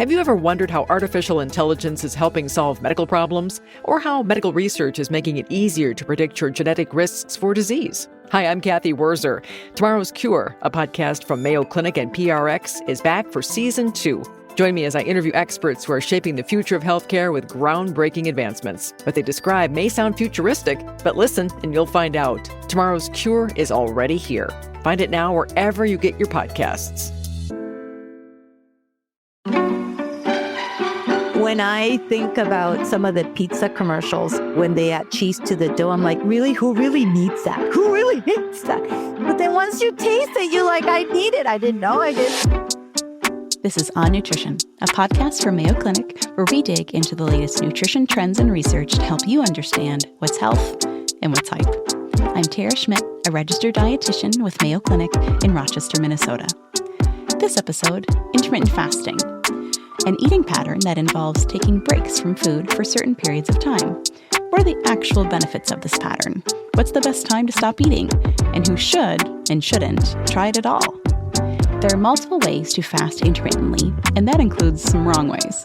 Have you ever wondered how artificial intelligence is helping solve medical problems? Or how medical research is making it easier to predict your genetic risks for disease? Hi, I'm Kathy Werzer. Tomorrow's Cure, a podcast from Mayo Clinic and PRX, is back for Season 2. Join me as I interview experts who are shaping the future of healthcare with groundbreaking advancements. What they describe may sound futuristic, but listen and you'll find out. Tomorrow's Cure is already here. Find it now wherever you get your podcasts. When I think about some of the pizza commercials, when they add cheese to the dough, I'm like, really? Who really needs that? Who really needs that? But then once you taste it, you're like, I need it. I didn't know I did. This is On Nutrition, a podcast from Mayo Clinic where we dig into the latest nutrition trends and research to help you understand what's health and what's hype. I'm Tara Schmidt, a registered dietitian with Mayo Clinic in Rochester, Minnesota. This episode, intermittent fasting, an eating pattern that involves taking breaks from food for certain periods of time. What are the actual benefits of this pattern? What's the best time to stop eating? And who should and shouldn't try it at all? There are multiple ways to fast intermittently, and that includes some wrong ways.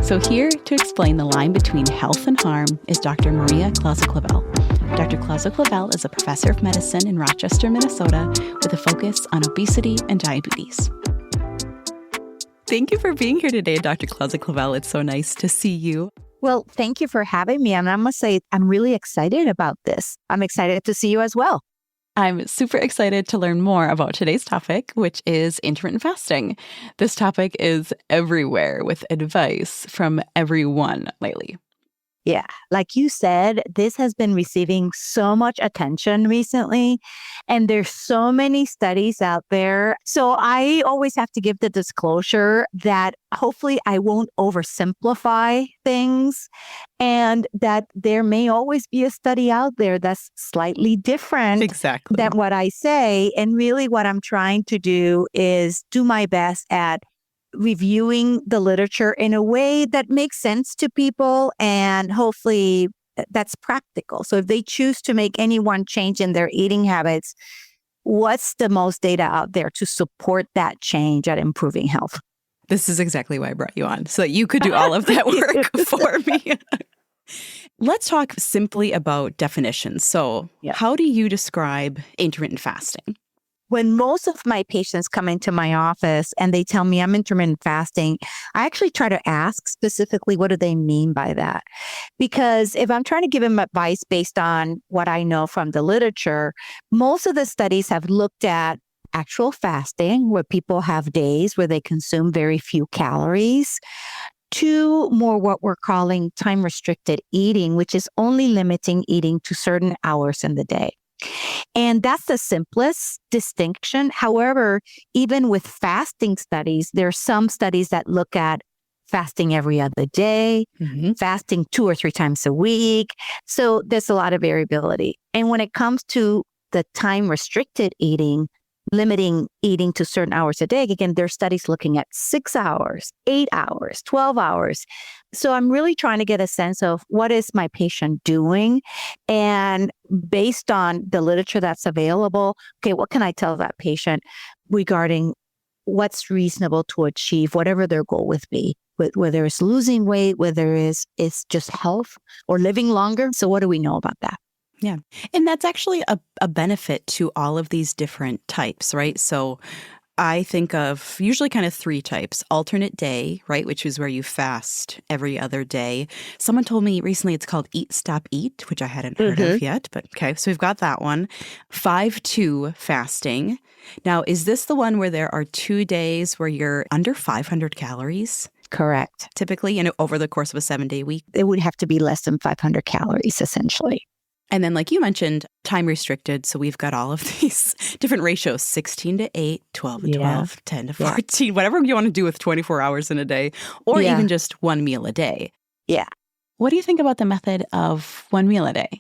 So here to explain the line between health and harm is Dr. Maria Collazo-Clavell. Dr. Collazo-Clavell is a professor of medicine in Rochester, Minnesota, with a focus on obesity and diabetes. Thank you for being here today, Dr. Collazo-Clavell. It's so nice to see you. Well, thank you for having me. And I must say, I'm really excited about this. I'm excited to see you as well. I'm super excited to learn more about today's topic, which is intermittent fasting. This topic is everywhere with advice from everyone lately. Yeah, like you said, this has been receiving so much attention recently, and there's so many studies out there. So I always have to give the disclosure that hopefully I won't oversimplify things, and that there may always be a study out there that's slightly different than what I say. And really what I'm trying to do is do my best at reviewing the literature in a way that makes sense to people, and hopefully that's practical. So if they choose to make any one change in their eating habits, what's the most data out there to support that change at improving health? This is exactly why I brought you on, so that you could do all of that work for me. Let's talk simply about definitions. So How do you describe intermittent fasting? When most of my patients come into my office and they tell me I'm intermittent fasting, I actually try to ask specifically, what do they mean by that? Because if I'm trying to give them advice based on what I know from the literature, most of the studies have looked at actual fasting, where people have days where they consume very few calories, to more what we're calling time-restricted eating, which is only limiting eating to certain hours in the day. And that's the simplest distinction. However, even with fasting studies, there are some studies that look at fasting every other day, fasting 2 or 3 times a week. So there's a lot of variability. And when it comes to the time-restricted eating, limiting eating to certain hours a day, again, there are studies looking at 6 hours, 8 hours, 12 hours. So I'm really trying to get a sense of what is my patient doing? And based on the literature that's available, okay, what can I tell that patient regarding what's reasonable to achieve, whatever their goal would be, whether it's losing weight, whether it's just health or living longer. So what do we know about that? Yeah. And that's actually a benefit to all of these different types, right? So I think of usually kind of 3 types. Alternate day, right, which is where you fast every other day. Someone told me recently it's called Eat, Stop, Eat, which I hadn't heard of yet. But okay, so we've got that one. 5-2 fasting. Now, is this the one where there are 2 days where you're under 500 calories? Correct. Typically, over the course of a 7-day week? It would have to be less than 500 calories, essentially. And then, like you mentioned, time restricted. So we've got all of these different ratios, 16 to 8, 12 to 12, 10 to 14, whatever you want to do with 24 hours in a day, or even just 1 meal a day. Yeah. What do you think about the method of 1 meal a day?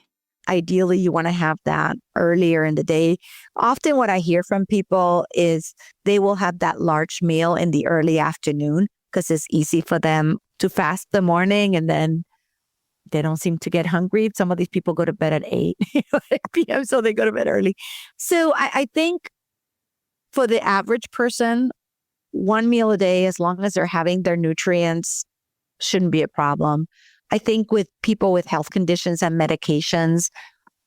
Ideally, you want to have that earlier in the day. Often what I hear from people is they will have that large meal in the early afternoon because it's easy for them to fast the morning, and then they don't seem to get hungry. Some of these people go to bed at 8 p.m., so they go to bed early. So I think for the average person, one meal a day, as long as they're having their nutrients, shouldn't be a problem. I think with people with health conditions and medications,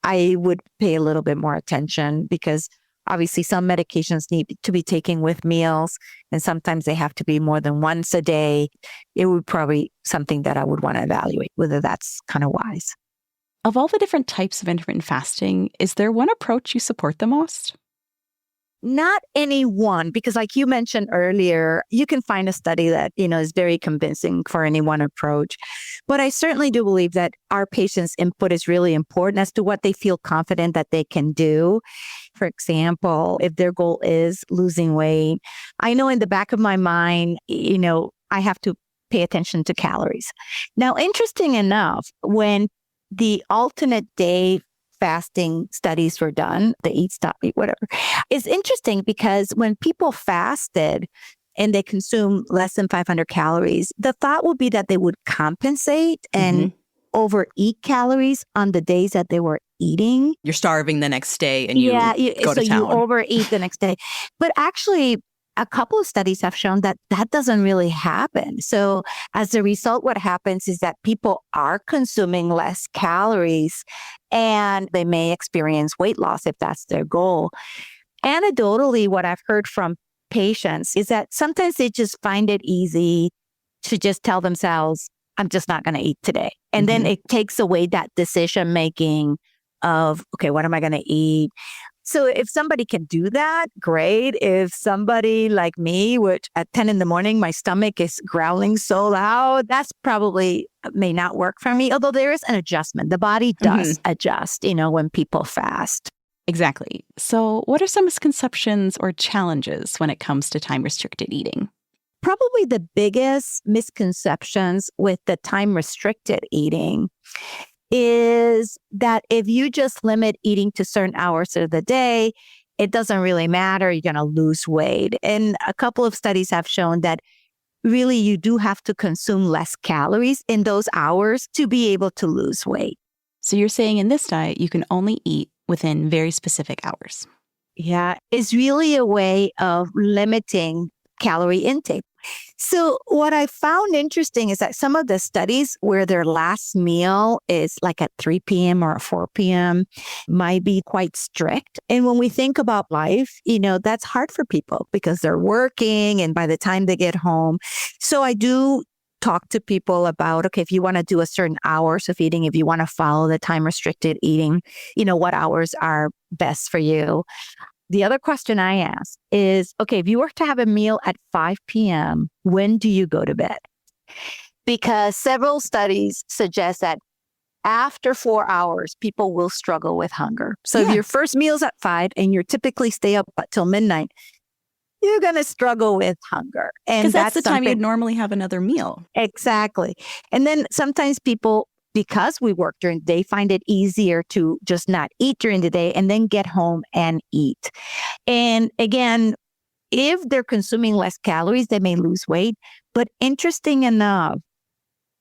I would pay a little bit more attention because obviously some medications need to be taken with meals and sometimes they have to be more than once a day. It would probably something that I would want to evaluate, whether that's kind of wise. Of all the different types of intermittent fasting, is there one approach you support the most? Not any one, because like you mentioned earlier, you can find a study that, is very convincing for any one approach. But I certainly do believe that our patients' input is really important as to what they feel confident that they can do. For example, if their goal is losing weight, I know in the back of my mind, I have to pay attention to calories. Now, interesting enough, when the alternate day fasting studies were done, the eat, stop, eat, whatever, is interesting because when people fasted and they consume less than 500 calories, the thought would be that they would compensate and overeat calories on the days that they were eating. You're starving the next day and you go to town. You overeat the next day. But actually, a couple of studies have shown that that doesn't really happen. So as a result, what happens is that people are consuming less calories and they may experience weight loss if that's their goal. Anecdotally, what I've heard from patients is that sometimes they just find it easy to just tell themselves, I'm just not going to eat today. And then it takes away that decision making of, okay, what am I going to eat? So if somebody can do that, great. If somebody like me, which at 10 in the morning, my stomach is growling so loud, that's probably may not work for me. Although there is an adjustment. The body does adjust, when people fast. Exactly. So what are some misconceptions or challenges when it comes to time-restricted eating? Probably the biggest misconceptions with the time-restricted eating is that if you just limit eating to certain hours of the day, it doesn't really matter. You're going to lose weight. And a couple of studies have shown that really you do have to consume less calories in those hours to be able to lose weight. So you're saying in this diet, you can only eat within very specific hours. Yeah, it's really a way of limiting calorie intake. So what I found interesting is that some of the studies where their last meal is like at 3 p.m. or 4 p.m. might be quite strict. And when we think about life, that's hard for people because they're working and by the time they get home. So I do talk to people about, okay, if you want to do a certain hours of eating, if you want to follow the time restricted eating, what hours are best for you. The other question I ask is, okay, if you were to have a meal at 5 p.m., when do you go to bed? Because several studies suggest that after 4 hours, people will struggle with hunger. So if your first meal's at 5 and you typically stay up until midnight, you're going to struggle with hunger. And that's the time you'd normally have another meal. Exactly. And then sometimes people, because we work during the day, find it easier to just not eat during the day and then get home and eat. And again, if they're consuming less calories, they may lose weight. But interesting enough,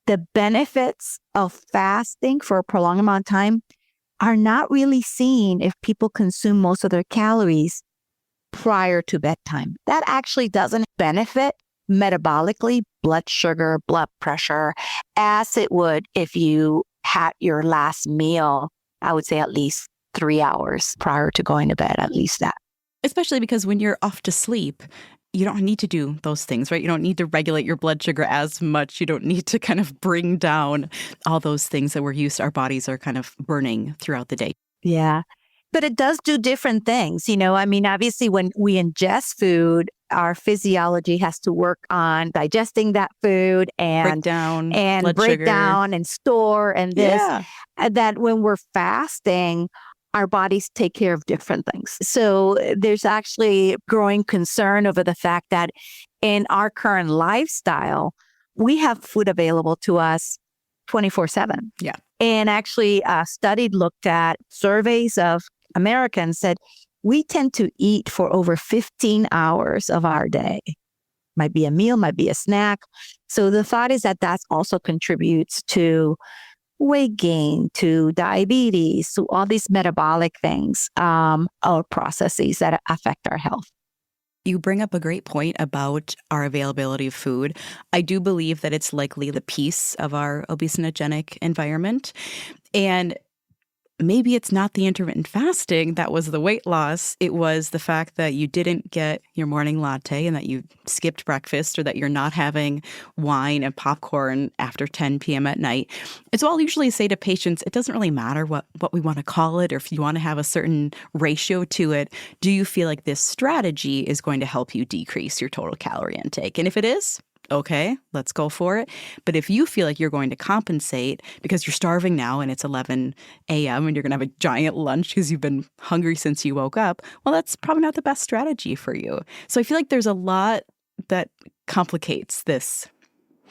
the benefits of fasting for a prolonged amount of time are not really seen if people consume most of their calories prior to bedtime. That actually doesn't benefit metabolically, blood sugar, blood pressure, as it would if you had your last meal, I would say at least 3 hours prior to going to bed, at least that. Especially because when you're off to sleep, you don't need to do those things, right? You don't need to regulate your blood sugar as much. You don't need to kind of bring down all those things that we're used to, our bodies are kind of burning throughout the day. Yeah. But it does do different things. Obviously when we ingest food, our physiology has to work on digesting that food and break down and store and this. Yeah. And that when we're fasting, our bodies take care of different things. So there's actually growing concern over the fact that in our current lifestyle, we have food available to us 24/7. Yeah. And actually a study looked at surveys of Americans said we tend to eat for over 15 hours of our day. Might be a meal, might be a snack. So the thought is that that also contributes to weight gain, to diabetes, to all these metabolic things or processes that affect our health. You bring up a great point about our availability of food. I do believe that it's likely the piece of our obesogenic environment. And maybe it's not the intermittent fasting that was the weight loss. It was the fact that you didn't get your morning latte and that you skipped breakfast, or that you're not having wine and popcorn after 10 p.m. at night. And so I'll usually say to patients, it doesn't really matter what we want to call it, or if you want to have a certain ratio to it. Do you feel like this strategy is going to help you decrease your total calorie intake? And if it is, okay, let's go for it. But if you feel like you're going to compensate because you're starving now and it's 11 a.m. and you're going to have a giant lunch because you've been hungry since you woke up, well, that's probably not the best strategy for you. So I feel like there's a lot that complicates this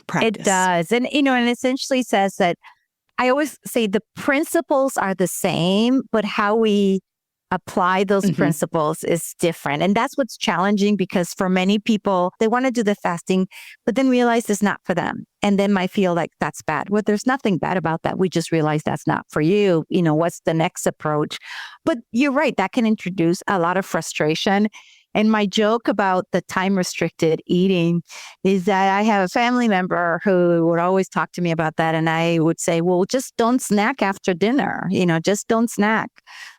practice. It does. And, and essentially says that I always say the principles are the same, but how we apply those principles is different. And that's what's challenging, because for many people, they want to do the fasting, but then realize it's not for them. And then might feel like that's bad. Well, there's nothing bad about that. We just realize that's not for you. What's the next approach? But you're right, that can introduce a lot of frustration. And my joke about the time-restricted eating is that I have a family member who would always talk to me about that. And I would say, well, just don't snack after dinner. Just don't snack.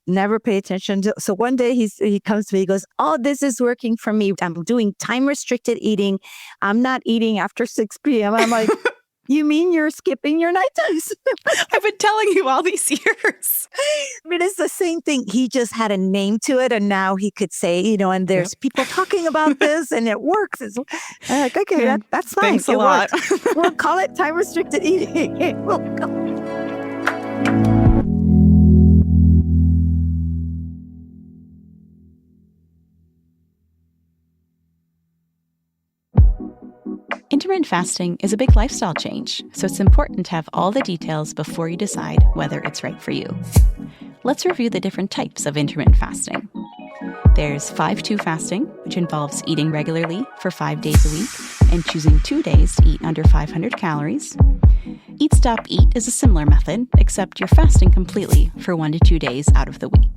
Never pay attention to. So one day he comes to me, he goes, oh, this is working for me. I'm doing time-restricted eating. I'm not eating after 6 p.m. I'm like, you mean you're skipping your night times? I've been telling you all these years. I mean, it's the same thing. He just had a name to it, and now he could say, and there's people talking about this, and it works. It's like, okay, that's fine. Thanks a lot. We'll call it time-restricted eating. We'll call Intermittent fasting is a big lifestyle change, so it's important to have all the details before you decide whether it's right for you. Let's review the different types of intermittent fasting. There's 5-2 fasting, which involves eating regularly for 5 days a week and choosing 2 days to eat under 500 calories. Eat Stop Eat is a similar method, except you're fasting completely for 1 to 2 days out of the week.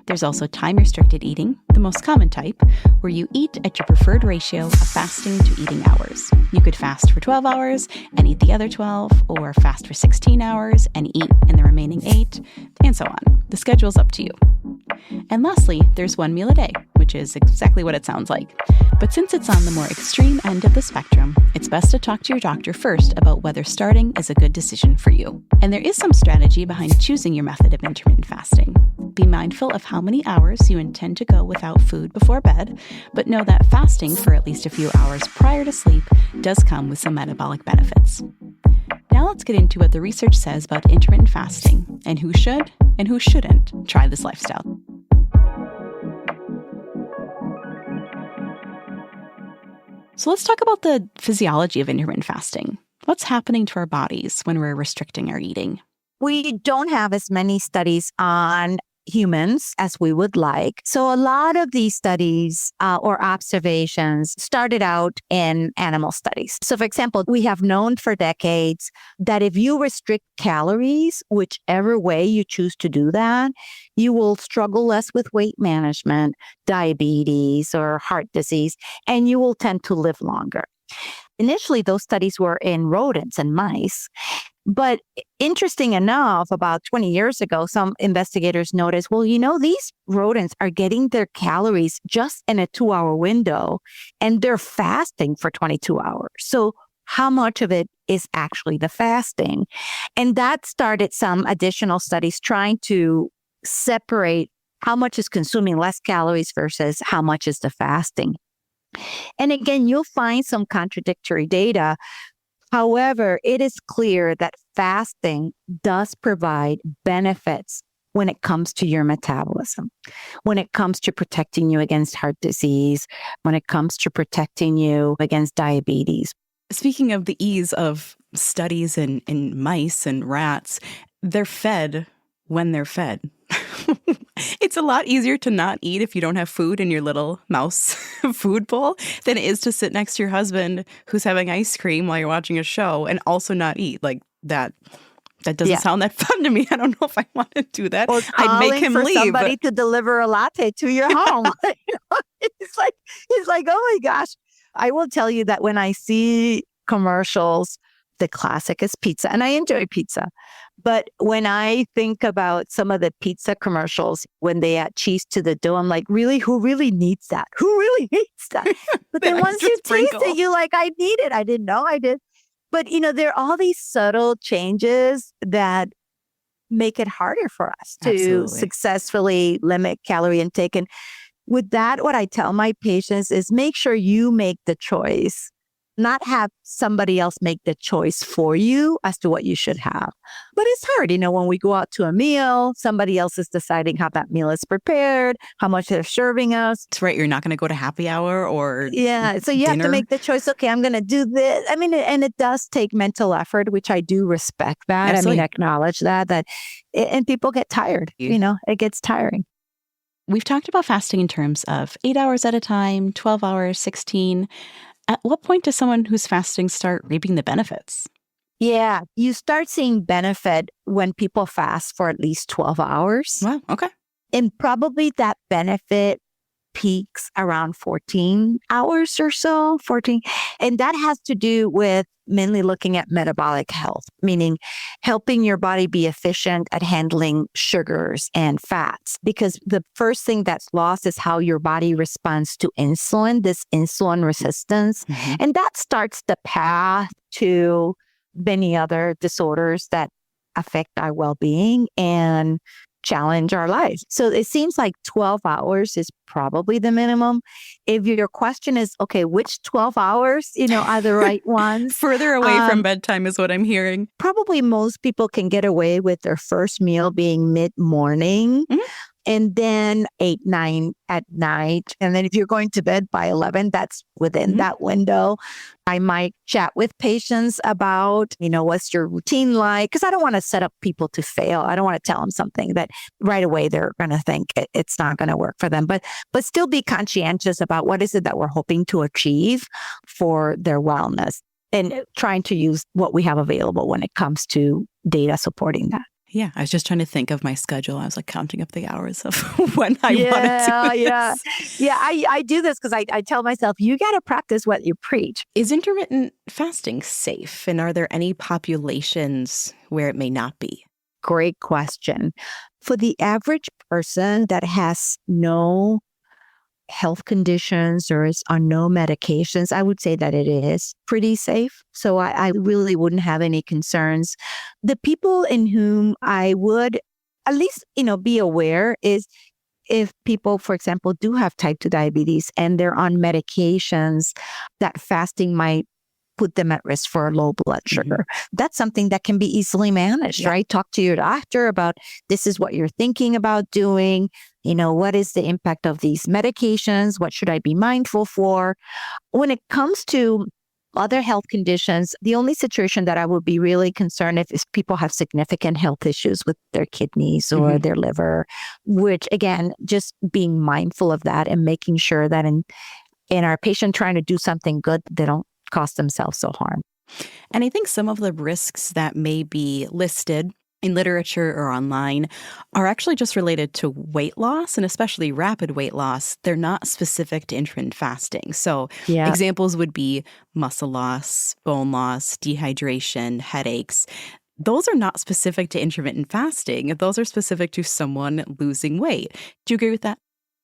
There's also time-restricted eating, the most common type, where you eat at your preferred ratio of fasting to eating hours. You could fast for 12 hours and eat the other 12, or fast for 16 hours and eat in the remaining 8, and so on. The schedule's up to you. And lastly, there's 1 meal a day, which is exactly what it sounds like. But since it's on the more extreme end of the spectrum, it's best to talk to your doctor first about whether starting is a good decision for you. And there is some strategy behind choosing your method of intermittent fasting. Be mindful of how many hours you intend to go without food before bed, but know that fasting for at least a few hours prior to sleep does come with some metabolic benefits. Now let's get into what the research says about intermittent fasting and who should and who shouldn't try this lifestyle. So let's talk about the physiology of intermittent fasting. What's happening to our bodies when we're restricting our eating? We don't have as many studies on humans as we would like. So a lot of these studies or observations started out in animal studies. So for example, we have known for decades that if you restrict calories, whichever way you choose to do that, you will struggle less with weight management, diabetes, or heart disease, and you will tend to live longer. Initially, those studies were in rodents and mice. But interesting enough, about 20 years ago, some investigators noticed, well, these rodents are getting their calories just in a 2-hour window, and they're fasting for 22 hours. So how much of it is actually the fasting? And that started some additional studies trying to separate how much is consuming less calories versus how much is the fasting. And again, you'll find some contradictory data. However, it is clear that fasting does provide benefits when it comes to your metabolism, when it comes to protecting you against heart disease, when it comes to protecting you against diabetes. Speaking of the ease of studies in mice and rats, they're fed when they're fed. It's a lot easier to not eat if you don't have food in your little mouse food bowl than it is to sit next to your husband who's having ice cream while you're watching a show and also not eat. Like that That doesn't sound that fun to me. I don't know if I want to do that. Or I'd make him for leave. somebody to deliver a latte to your home. It's like, oh my gosh. I will tell you that when I see commercials, the classic is pizza, and I enjoy pizza. But when I think about some of the pizza commercials, when they add cheese to the dough, I'm like, really? Who really needs that? Who really needs that? But then once you taste it, you're like, I need it. I didn't know I did. But, there are all these subtle changes that make it harder for us to successfully limit calorie intake. And with that, what I tell my patients is make sure you make the choice, not have somebody else make the choice for you as to what you should have. But it's hard, when we go out to a meal, somebody else is deciding how that meal is prepared, how much they're serving us. That's right. You're not going to go to happy hour or so you have to make the choice. Okay, I'm going to do this. I mean, and it does take mental effort, which I do respect that. Absolutely. Acknowledge that and people get tired. It gets tiring. We've talked about fasting in terms of 8 hours at a time, 12 hours, 16. At what point does someone who's fasting start reaping the benefits? Yeah, you start seeing benefit when people fast for at least 12 hours. Wow, okay. And probably that benefit peaks around 14 hours or so, 14. And that has to do with mainly looking at metabolic health, meaning helping your body be efficient at handling sugars and fats. Because the first thing that's lost is how your body responds to insulin, this insulin resistance. Mm-hmm. And that starts the path to many other disorders that affect our well-being and challenge our lives. So it seems like 12 hours is probably the minimum. If your question is, okay, which 12 hours, are the right ones? Further away from bedtime is what I'm hearing. Probably most people can get away with their first meal being mid-morning. Mm-hmm. And then 8, 9 at night. And then if you're going to bed by 11, that's within that window. I might chat with patients about, what's your routine like? Because I don't want to set up people to fail. I don't want to tell them something that right away they're going to think it's not going to work for them. But still be conscientious about what is it that we're hoping to achieve for their wellness and trying to use what we have available when it comes to data supporting that. Yeah, I was just trying to think of my schedule. I was like counting up the hours of when I want to do this. Yeah, I do this because I tell myself, you got to practice what you preach. Is intermittent fasting safe? And are there any populations where it may not be? Great question. For the average person that has no health conditions or is on no medications, I would say that it is pretty safe. So I really wouldn't have any concerns. The people in whom I would at least, be aware is if people, for example, do have type 2 diabetes and they're on medications, that fasting might put them at risk for low blood sugar. Mm-hmm. That's something that can be easily managed, right? Talk to your doctor about this is what you're thinking about doing. What is the impact of these medications? What should I be mindful for? When it comes to other health conditions, the only situation that I would be really concerned if is people have significant health issues with their kidneys or their liver, which again, just being mindful of that and making sure that in our patient trying to do something good, they don't cause themselves so harm. And I think some of the risks that may be listed in literature or online are actually just related to weight loss and especially rapid weight loss. They're not specific to intermittent fasting. So examples would be muscle loss, bone loss, dehydration, headaches. Those are not specific to intermittent fasting. Those are specific to someone losing weight. Do you agree with that?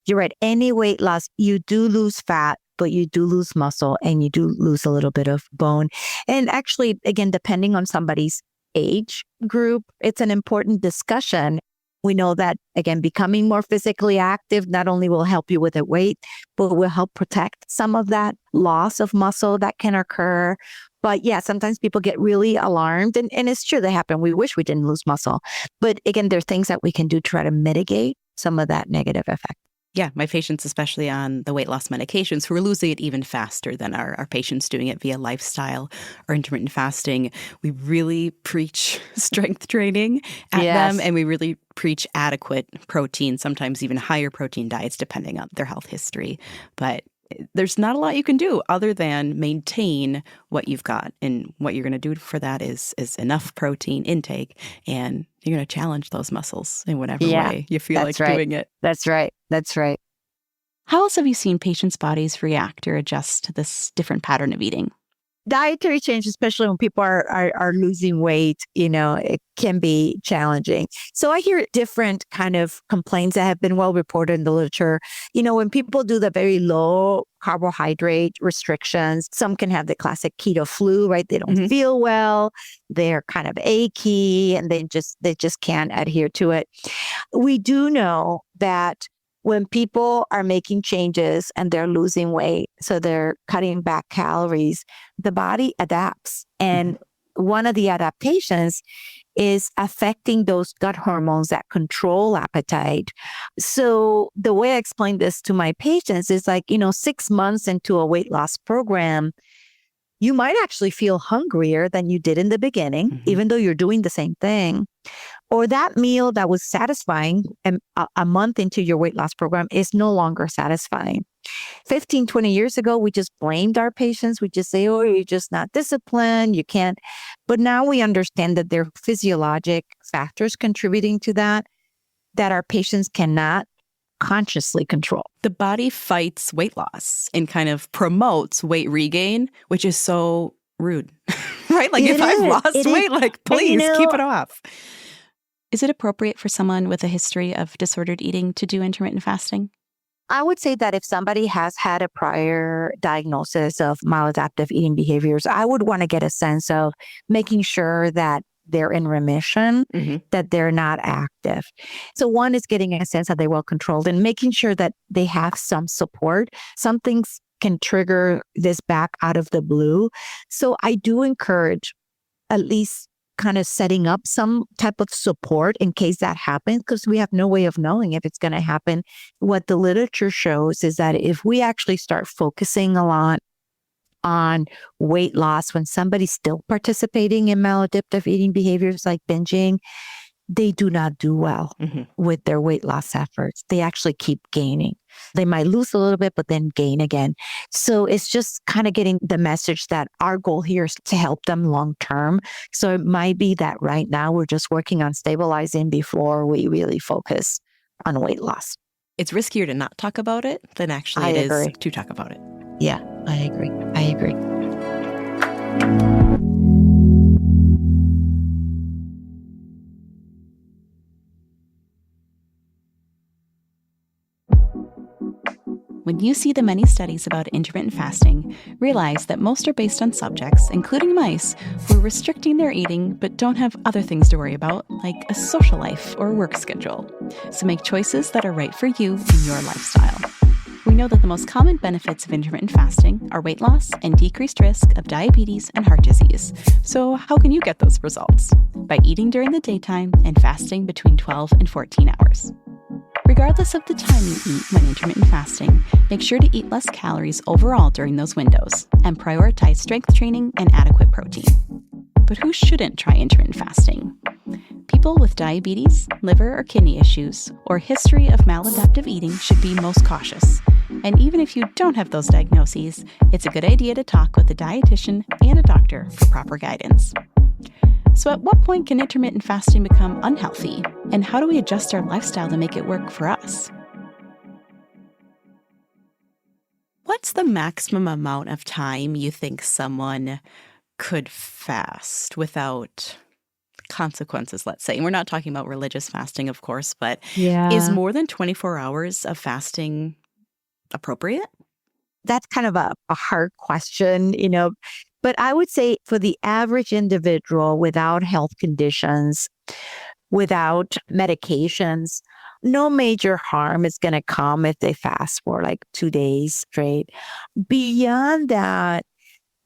You're right. Any weight loss, you do lose fat, but you do lose muscle and you do lose a little bit of bone. And actually, again, depending on somebody's age group, it's an important discussion. We know that, again, becoming more physically active not only will help you with the weight, but will help protect some of that loss of muscle that can occur. But yeah, sometimes people get really alarmed and it's true they happen. We wish we didn't lose muscle. But again, there are things that we can do to try to mitigate some of that negative effect. Yeah, my patients, especially on the weight loss medications, who are losing it even faster than our patients doing it via lifestyle or intermittent fasting, we really preach strength training at them, and we really preach adequate protein, sometimes even higher protein diets, depending on their health history. But there's not a lot you can do other than maintain what you've got. And what you're going to do for that is enough protein intake, and you're going to challenge those muscles in whatever way you feel like doing it. That's right. That's right. How else have you seen patients' bodies react or adjust to this different pattern of eating? Dietary change, especially when people are losing weight, it can be challenging. So I hear different kind of complaints that have been well reported in the literature. When people do the very low carbohydrate restrictions, some can have the classic keto flu, right? They don't feel well, they're kind of achy, and they just can't adhere to it. We do know that when people are making changes and they're losing weight, so they're cutting back calories, the body adapts. And one of the adaptations is affecting those gut hormones that control appetite. So the way I explain this to my patients is 6 months into a weight loss program, you might actually feel hungrier than you did in the beginning, even though you're doing the same thing. Or that meal that was satisfying a month into your weight loss program is no longer satisfying. 15, 20 years ago, we just blamed our patients. We just say, oh, you're just not disciplined. You can't. But now we understand that there are physiologic factors contributing to that our patients cannot consciously control. The body fights weight loss and kind of promotes weight regain, which is so rude, right? If I've lost weight, please keep it off. Is it appropriate for someone with a history of disordered eating to do intermittent fasting? I would say that if somebody has had a prior diagnosis of maladaptive eating behaviors, I would want to get a sense of making sure that they're in remission, that they're not active. So one is getting a sense that they're well controlled and making sure that they have some support. Some things can trigger this back out of the blue. So I do encourage at least kind of setting up some type of support in case that happens, because we have no way of knowing if it's going to happen. What the literature shows is that if we actually start focusing a lot on weight loss when somebody's still participating in maladaptive eating behaviors like binging, they do not do well with their weight loss efforts. They actually keep gaining. They might lose a little bit, but then gain again. So it's just kind of getting the message that our goal here is to help them long term. So it might be that right now we're just working on stabilizing before we really focus on weight loss. It's riskier to not talk about it than actually it is to talk about it. Yeah, I agree. When you see the many studies about intermittent fasting, realize that most are based on subjects, including mice, who are restricting their eating but don't have other things to worry about, like a social life or work schedule. So make choices that are right for you and your lifestyle. We know that the most common benefits of intermittent fasting are weight loss and decreased risk of diabetes and heart disease. So how can you get those results? By eating during the daytime and fasting between 12 and 14 hours. Regardless of the time you eat when intermittent fasting, make sure to eat less calories overall during those windows and prioritize strength training and adequate protein. But who shouldn't try intermittent fasting? People with diabetes, liver or kidney issues, or history of maladaptive eating should be most cautious. And even if you don't have those diagnoses, it's a good idea to talk with a dietitian and a doctor for proper guidance. So at what point can intermittent fasting become unhealthy? And how do we adjust our lifestyle to make it work for us? What's the maximum amount of time you think someone could fast without consequences, let's say? And we're not talking about religious fasting, of course, but is more than 24 hours of fasting appropriate? That's kind of a hard question, But I would say for the average individual without health conditions, without medications, no major harm is going to come if they fast for 2 days straight. Beyond that,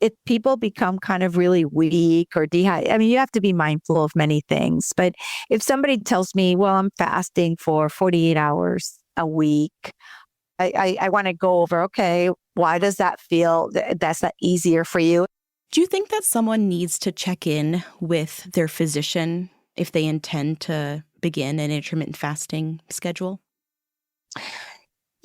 if people become kind of really weak or dehydrated, you have to be mindful of many things. But if somebody tells me, well, I'm fasting for 48 hours a week, I want to go over, okay, why does that feel that's not easier for you? Do you think that someone needs to check in with their physician if they intend to begin an intermittent fasting schedule?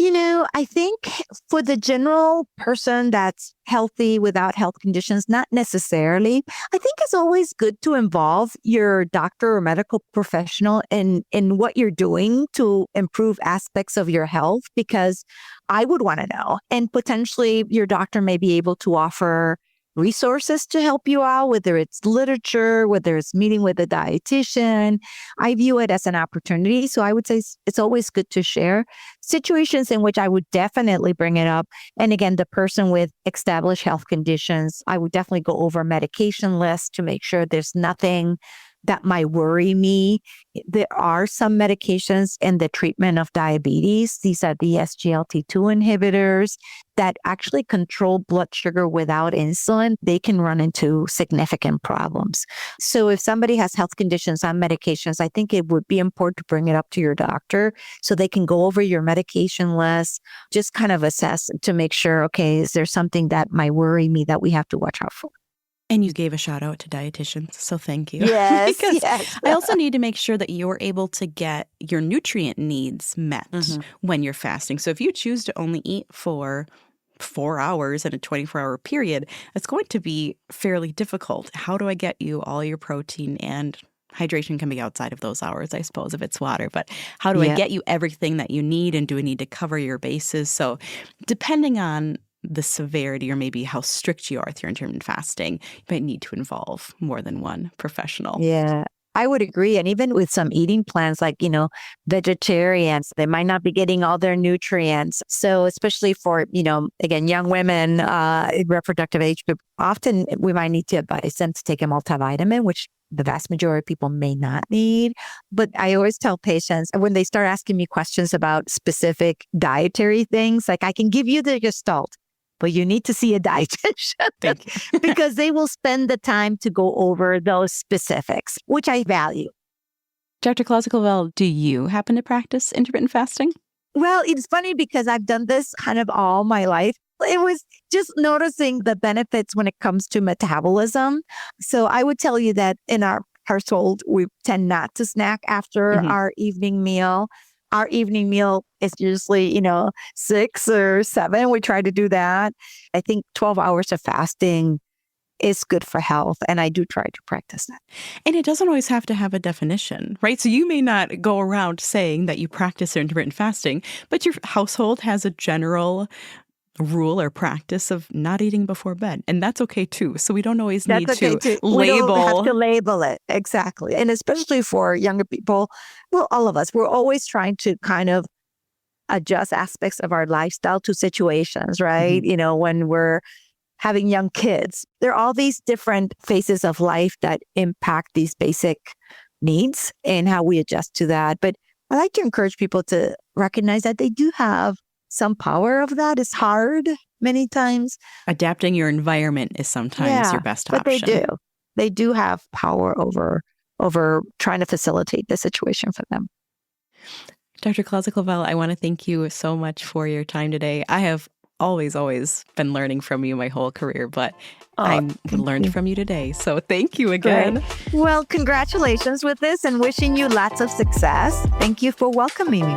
I think for the general person that's healthy without health conditions, not necessarily. I think it's always good to involve your doctor or medical professional in what you're doing to improve aspects of your health, because I would want to know. And potentially your doctor may be able to offer resources to help you out, whether it's literature, whether it's meeting with a dietitian. I view it as an opportunity. So I would say it's always good to share situations in which I would definitely bring it up. And again, the person with established health conditions, I would definitely go over medication lists to make sure there's nothing that might worry me. There are some medications in the treatment of diabetes. These are the SGLT2 inhibitors that actually control blood sugar without insulin. They can run into significant problems. So if somebody has health conditions on medications, I think it would be important to bring it up to your doctor so they can go over your medication list, just kind of assess to make sure, okay, is there something that might worry me that we have to watch out for? And you gave a shout out to dietitians, so thank you. Yes, because yes. I also need to make sure that you're able to get your nutrient needs met when you're fasting. So if you choose to only eat for 4 hours in a 24-hour period, it's going to be fairly difficult. How do I get you all your protein? And hydration can be outside of those hours, I suppose, if it's water. But how do I get you everything that you need? And do I need to cover your bases? So depending on the severity or maybe how strict you are with your intermittent fasting, you might need to involve more than one professional. Yeah, I would agree. And even with some eating plans, like, vegetarians, they might not be getting all their nutrients. So especially for, again, young women, reproductive age group, often we might need to advise them to take a multivitamin, which the vast majority of people may not need. But I always tell patients when they start asking me questions about specific dietary things, like I can give you the gestalt, but you need to see a dietitian because they will spend the time to go over those specifics, which I value. Dr. Collazo-Clavell, do you happen to practice intermittent fasting? Well, it's funny because I've done this kind of all my life. It was just noticing the benefits when it comes to metabolism. So I would tell you that in our household, we tend not to snack after our evening meal. Our evening meal is usually, 6 or 7. We try to do that. I think 12 hours of fasting is good for health. And I do try to practice that. And it doesn't always have to have a definition, right? So you may not go around saying that you practice intermittent fasting, but your household has a general rule or practice of not eating before bed. And that's okay too. So we don't always need to label. We don't have to label it. Exactly. And especially for younger people, well, all of us, we're always trying to kind of adjust aspects of our lifestyle to situations, right? When we're having young kids, there are all these different phases of life that impact these basic needs and how we adjust to that. But I like to encourage people to recognize that they do have some power of that. It's hard many times. Adapting your environment is sometimes your best option. But they do have power over trying to facilitate the situation for them. Dr. Collazo-Clavell, I want to thank you so much for your time today. I have always been learning from you my whole career, but I learned from you today. So thank you again. Great. Well, congratulations with this and wishing you lots of success. Thank you for welcoming me.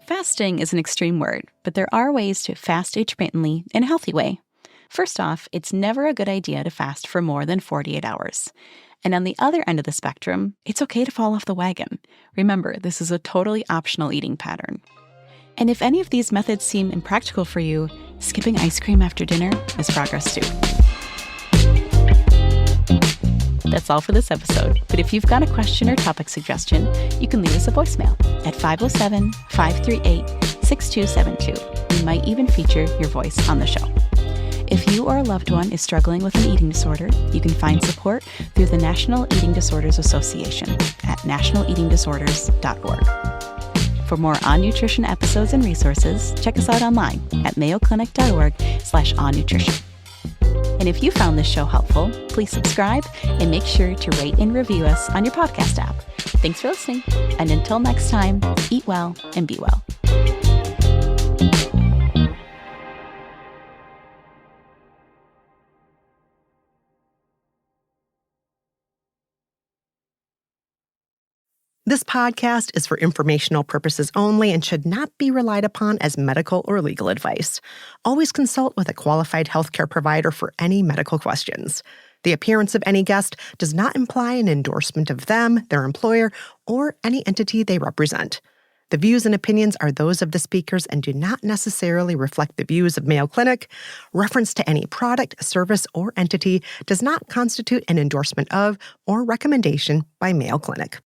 Fasting is an extreme word, but there are ways to fast intermittently in a healthy way. First off, it's never a good idea to fast for more than 48 hours. And on the other end of the spectrum, it's okay to fall off the wagon. Remember, this is a totally optional eating pattern. And if any of these methods seem impractical for you, skipping ice cream after dinner is progress too. That's all for this episode, but if you've got a question or topic suggestion, you can leave us a voicemail at 507-538-6272. We might even feature your voice on the show. If you or a loved one is struggling with an eating disorder, you can find support through the National Eating Disorders Association at nationaleatingdisorders.org. For more On Nutrition episodes and resources, check us out online at mayoclinic.org/onnutrition. And if you found this show helpful, please subscribe and make sure to rate and review us on your podcast app. Thanks for listening. And until next time, eat well and be well. This podcast is for informational purposes only and should not be relied upon as medical or legal advice. Always consult with a qualified healthcare provider for any medical questions. The appearance of any guest does not imply an endorsement of them, their employer, or any entity they represent. The views and opinions are those of the speakers and do not necessarily reflect the views of Mayo Clinic. Reference to any product, service, or entity does not constitute an endorsement of or recommendation by Mayo Clinic.